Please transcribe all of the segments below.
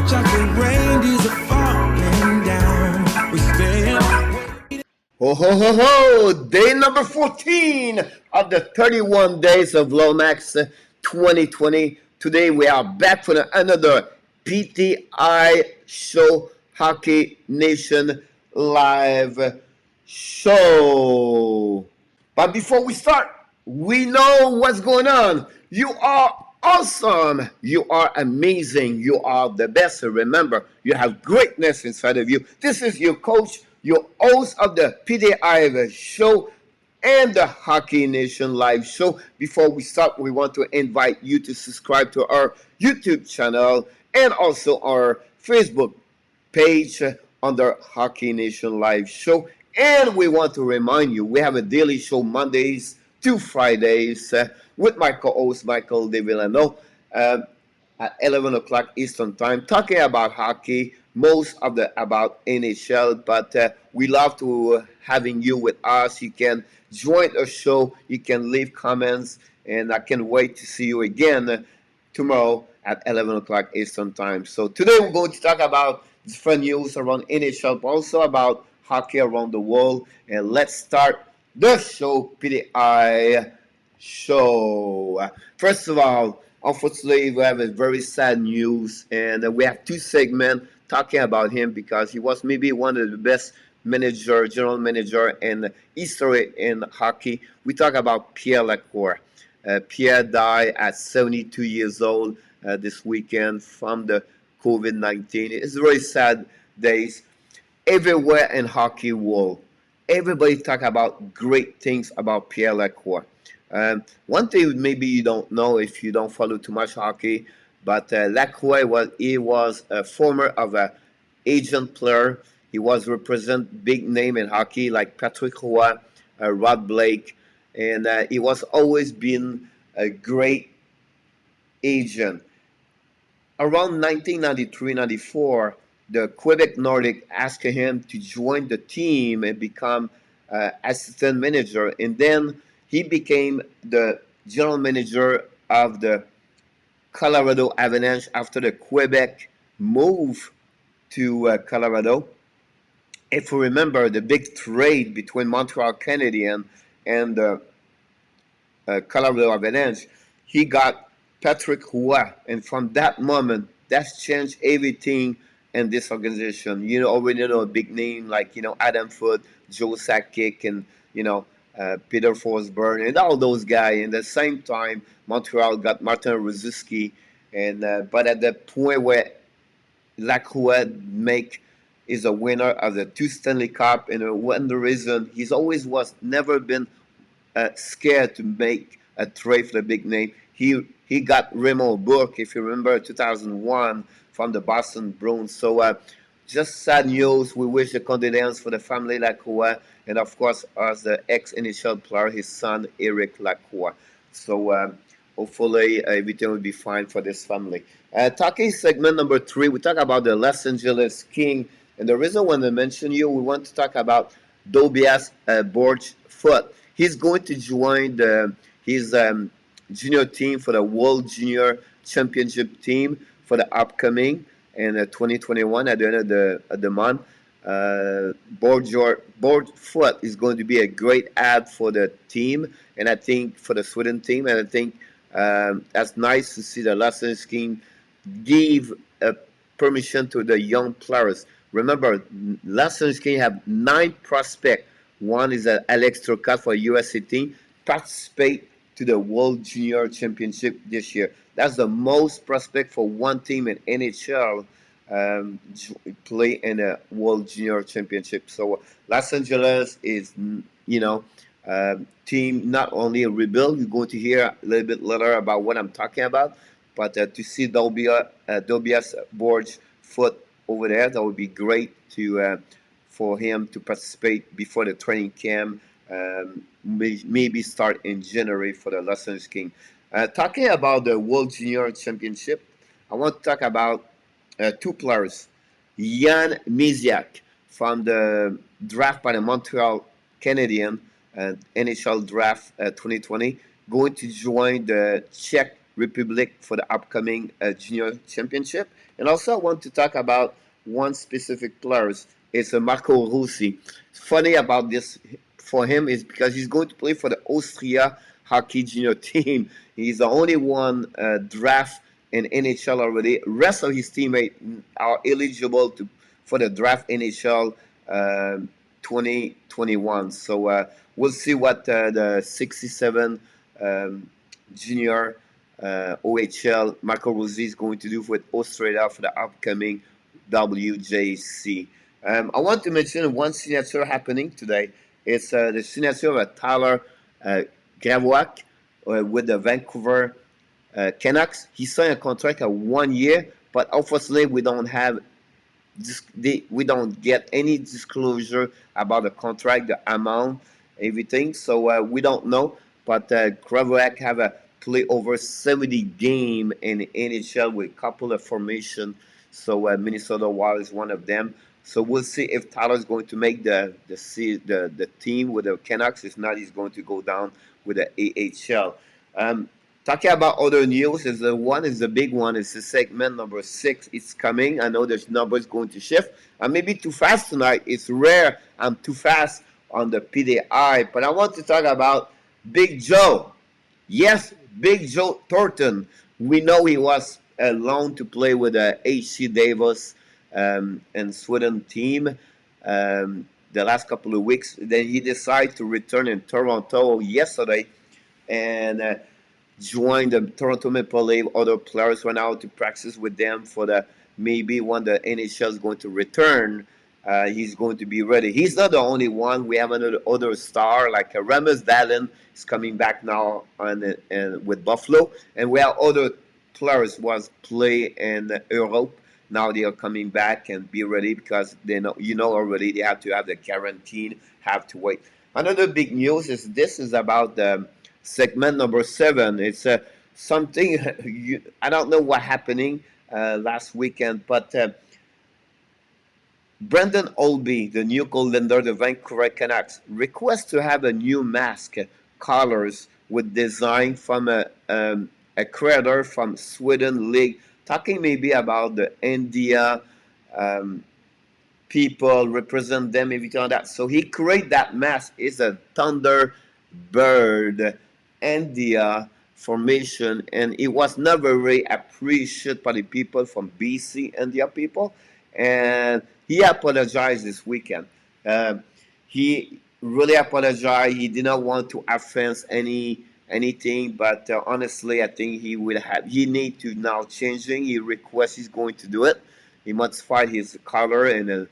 chocolate reindeers are falling down. We stay. Ho ho ho ho! Day number 14 of the 31 days of Lomax 2020. Today we are back for another PTI show, Hockey Nation live show. But before we start, we know what's going on. You are awesome. You are amazing. You are the best. So remember, you have greatness inside of you. This is your coach, your host of the PTI show and the Hockey Nation live show. Before we start, we want to invite you to subscribe to our YouTube channel and also our Facebook page under Hockey Nation live show. And we want to remind you, we have a daily show Mondays to Fridays with my co-host Michael De Villano at 11 o'clock Eastern Time, talking about hockey, most of the about NHL, but we love to having you with us. You can join the show, you can leave comments, and I can't wait to see you again tomorrow at 11 o'clock Eastern Time. So today we're going to talk about different news around NHL, but also about hockey around the world. And let's start the show, PTI show. First of all, unfortunately, we have a very sad news, and we have two segments talking about him because he was maybe one of the best general manager in history in hockey. We talk about Pierre Lacroix. Pierre died at 72 years old this weekend from the COVID-19. It's very sad days everywhere in hockey world. Everybody talk about great things about Pierre Lacroix. One thing maybe you don't know if you don't follow too much hockey, but Lacroix was a former of a agent player. He was represent big name in hockey like Patrick Roy, Rod Blake, and he was always been a great agent. Around 1993-94, the Quebec Nordic asked him to join the team and become assistant manager, and then he became the general manager of the Colorado Avalanche after the Quebec move to Colorado. If you remember the big trade between Montreal Canadiens and the Colorado Avalanche, he got Patrick Roy, and from that moment, that's changed everything in this organization. You know, already know a big name like Adam Foote, Joe Sakic, and Peter Forsberg, and all those guys. And at the same time, Montreal got Martin Rosiski, and but at the point where Lacroix is a winner of the two Stanley Cup, and one the reason he's always was never been scared to make a trade for the big name. He got Raymond Bourque, if you remember, 2001 from the Boston Bruins. So just sad news. We wish the condolences for the family Lacroix, and of course, as the ex-NHL player, his son Eric Lacroix. So hopefully everything will be fine for this family. Talking segment number 3, we talk about the Los Angeles King, and the reason when I mention you, we want to talk about Tobias Borge-Foot. He's going to join his junior team for the World Junior Championship team for the upcoming in 2021 at the end of the month. Borge-Foot is going to be a great add for the team, and I think for the Sweden team, and I think that's nice to see the Los Angeles King give permission to the young players. Remember, Los Angeles King have 9 prospects. One is Alex Turcotte for USA team, participate to the World Junior Championship this year. That's the most prospect for one team in NHL play in a World Junior Championship. So Los Angeles is, team not only a rebuild. You're going to hear a little bit later about what I'm talking about, but to see Tobias Borge-Foot over there, that would be great to for him to participate before the training camp. Maybe start in January for the Los Angeles King. Talking about the World Junior Championship, I want to talk about 2 players. Jan Mysiak from the draft by the Montreal Canadiens, NHL draft 2020, going to join the Czech Republic for the upcoming junior championship. And also, I want to talk about one specific player. It's Marco Rossi. Funny about this for him is because he's going to play for the Austria hockey junior team. He's the only one draft in NHL already. Rest of his teammates are eligible to for the draft NHL 2021. So we'll see what the 67 junior OHL Marco Rossi is going to do with Australia for the upcoming WJC. I want to mention one signature happening today. It's the signature of Tyler Gravoac with the Vancouver Canucks. He signed a contract of 1 year, but unfortunately we don't get any disclosure about the contract, the amount, everything. So we don't know. But Gravoac have a play over 70 game in the NHL with a couple of formation. So Minnesota Wild is one of them. So we'll see if Tyler's going to make the team with the Canucks. If not, he's going to go down with the AHL. Talking about other news, is the big one. It's the segment number 6. It's coming. I know there's numbers going to shift. I may be too fast tonight. It's rare I'm too fast on the PTI, but I want to talk about Big Joe. Yes, Big Joe Thornton. We know he was loaned to play with the HC Davis and Sweden team the last couple of weeks. Then he decided to return in Toronto yesterday and join the Toronto Maple Leafs. Other players went out to practice with them for the maybe when the NHL is going to return. He's going to be ready. He's not the only one. We have another other star like Ramus Dallin is coming back now with Buffalo, and we have other players was play in Europe. Now they are coming back and be ready because they know already they have to have the quarantine, have to wait. Another big news is this is about the segment number 7. It's something I don't know what happening last weekend, but Brendan Olby, the new goaltender, the Vancouver Canucks, requests to have a new mask colors with design from a creator from Sweden League, talking maybe about the India people, represent them, everything like that. So he created that mask. It's a Thunderbird India formation, and it was not very appreciated by the people from BC India people, and he apologized this weekend. He really apologized. He did not want to offense anything, but honestly, I think he need to now changing. He requests he's going to do it. He must fight his color and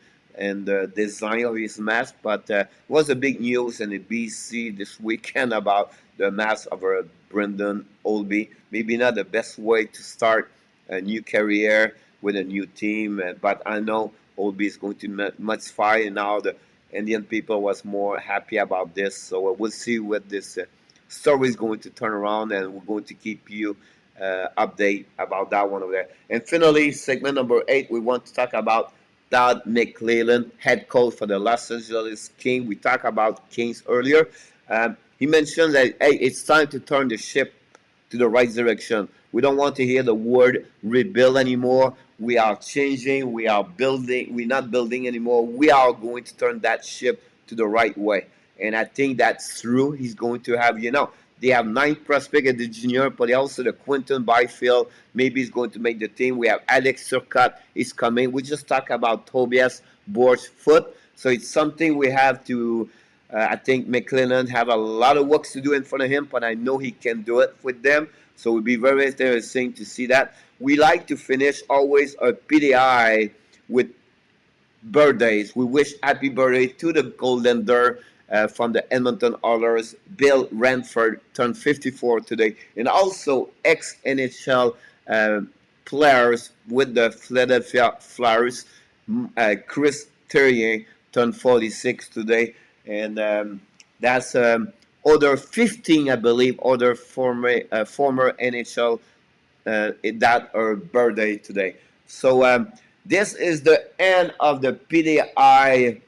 the design of his mask. But it was a big news in the BC this weekend about the mask of Brendan Olby. Maybe not the best way to start a new career with a new team, but I know Olby is going to much fight, and now the Indian people was more happy about this. So we'll see what this story is going to turn around, and we're going to keep you update about that one over there. And finally, segment number 8, we want to talk about Todd McLellan, head coach for the Los Angeles Kings. We talked about Kings earlier. He mentioned that, hey, it's time to turn the ship to the right direction. We don't want to hear the word rebuild anymore. We are changing. We are building. We're not building anymore. We are going to turn that ship to the right way. And I think that's true. He's going to have, they have 9 prospects at the junior, but also the Quinton Byfield. Maybe he's going to make the team. We have Alex Turcotte is coming. We just talked about Tobias Borchfoot. So it's something we have to, I think McLellan have a lot of work to do in front of him, but I know he can do it with them. So it will be very interesting to see that. We like to finish always a PTI with birthdays. We wish happy birthday to the goaltender from the Edmonton Oilers. Bill Ranford turned 54 today. And also ex-NHL players with the Philadelphia Flyers. Chris Terrier turned 46 today. And that's other 15, I believe, other former NHL that are birthday today. So this is the end of the PTI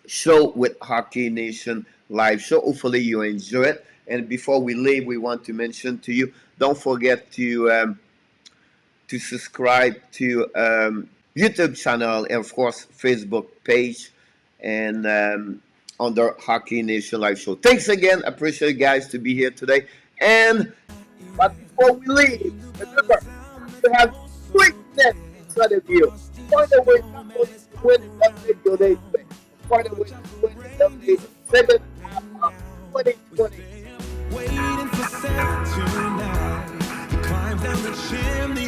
show with Hockey Nation live show. Hopefully you enjoy it. And before we leave, we want to mention to you, don't forget to subscribe to YouTube channel and of course Facebook page and under Hockey Nation Live Show. Thanks again. Appreciate you guys to be here today. And but before we leave, remember you have greatness inside of you. Find a way to win and make your day today. Find a way to win and make second half of 2020. Waiting for Santa tonight. He climbs down the chimney.